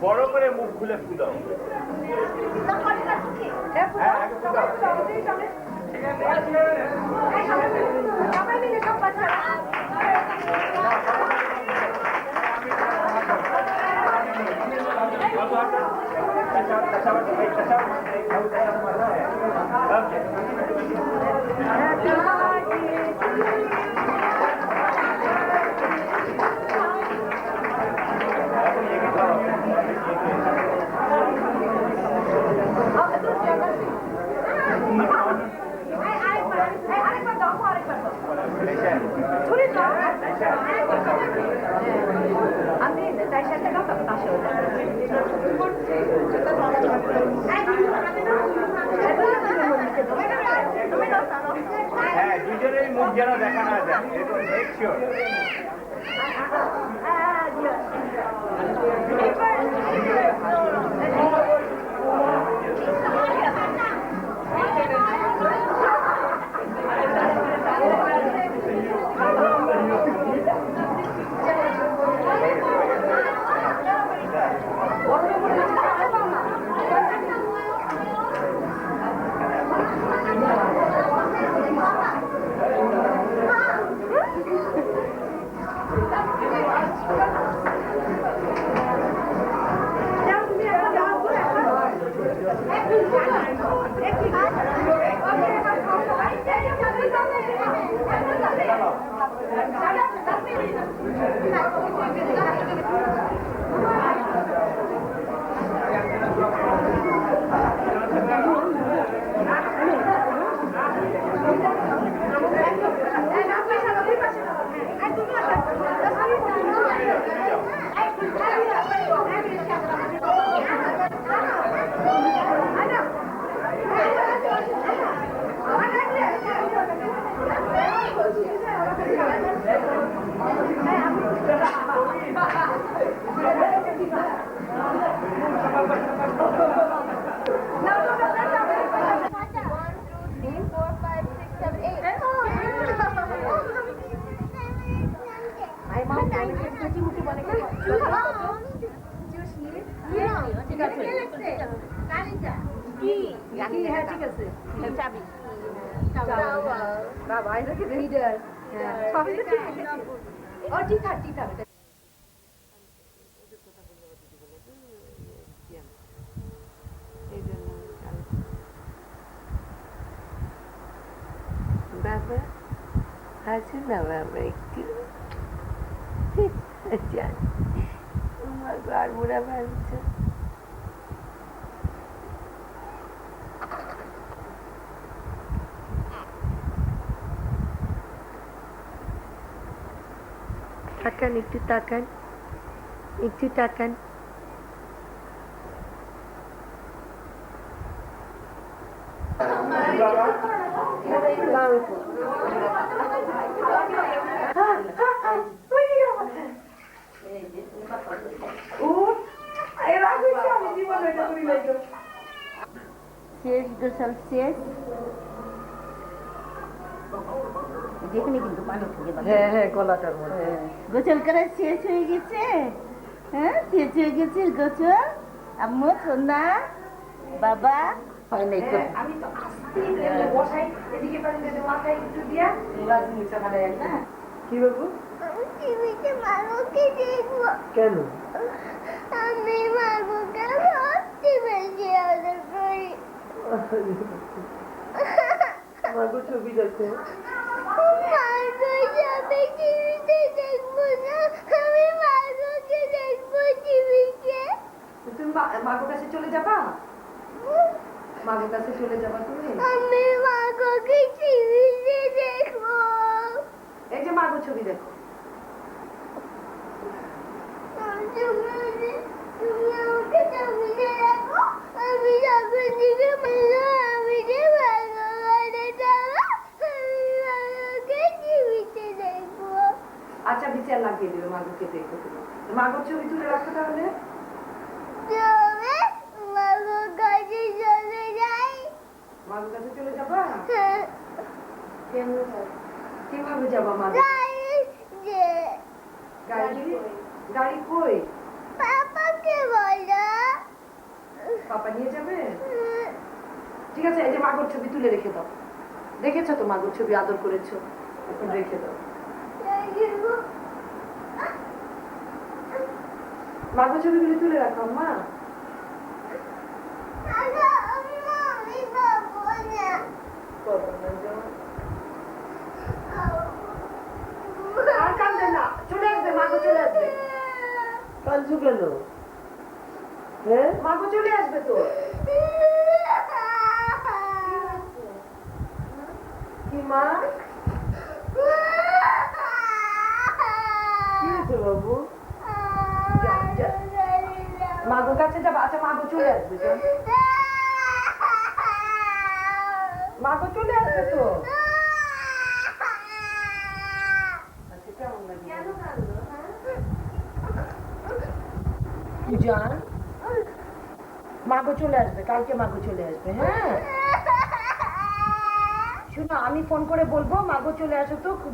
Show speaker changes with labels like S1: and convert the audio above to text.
S1: বড় করে মুখ খুলে ফু দাও। হ্যাঁ, দুজনেই মুখ যেন দেখা না যায় এরকম মেক শিওর।
S2: বাবা আছে না বাবা একটু তোমার ঘর বুড়া ভাবছে তাকান একটু তাকান একটু তাকান শেষ গোসল শেষ যেখানে কিন্তু পানি থেকে হ্যাঁ হ্যাঁ গলাটার মধ্যে গোসল করা শেষ হয়ে গেছে হ্যাঁ শেষ হয়ে গেছে গোসল আম্মু সোনা বাবা হয় নাই আমি তো বসাই এদিকে মাথায় একটু দিয়া রাজনীতি মানে না কি বাবু টিভিতে মারুকে দেখবো কেন আমি মারুকে সত্যি বেশি আদর করি মারু ছবি দেখো মারু যাবে টিভিতে দেখবো না আমি মারুকে দেখবো টিভিতে তুমি মারুর কাছে চলে যাবা মারুর কাছে চলে যাবা তুমি আমি মারুকে টিভিতে দেখবো এই যে মারু ছবি দেখো তুমি আমাকে ছবিতে দেখো আমি যখন দিকে আমি যে ভালো যাবো আমি মারুকে টিভিতে দেখবো আচ্ছা
S3: বিচার লাগিয়ে দেবে মাগুকে দেখে তুমি মাগুর ছবি তুলে রাখো তাহলে মাগুর কাছে চলে যাবা কিভাবে যাবা মাগুর গাড়ি কই পাপা নিয়ে যাবে ঠিক আছে এই যে মাগুর ছবি তুলে রেখে দাও দেখেছো তো মাগুর ছবি আদর করেছো এখন রেখে দাও মাগুর ছবিগুলি তুলে রাখো মা আর কান্দে না চলে আসবে মাগো চলে আসবে
S4: কাঁদছো কেন? হ্যাঁ
S3: মাগো চলে আসবে তো কি মা
S4: কি হয়েছে বাবু?
S3: মাগোর কাছে যাবো আচ্ছা মাগো চলে আসবে তো মাগো চলে আসবে তো আচ্ছা কেমন লাগে জান মাগো চলে আসবে কালকে মাগো চলে আসবে হ্যাঁ শোনো আমি ফোন করে বলবো মাগো চলে আসো তো খুব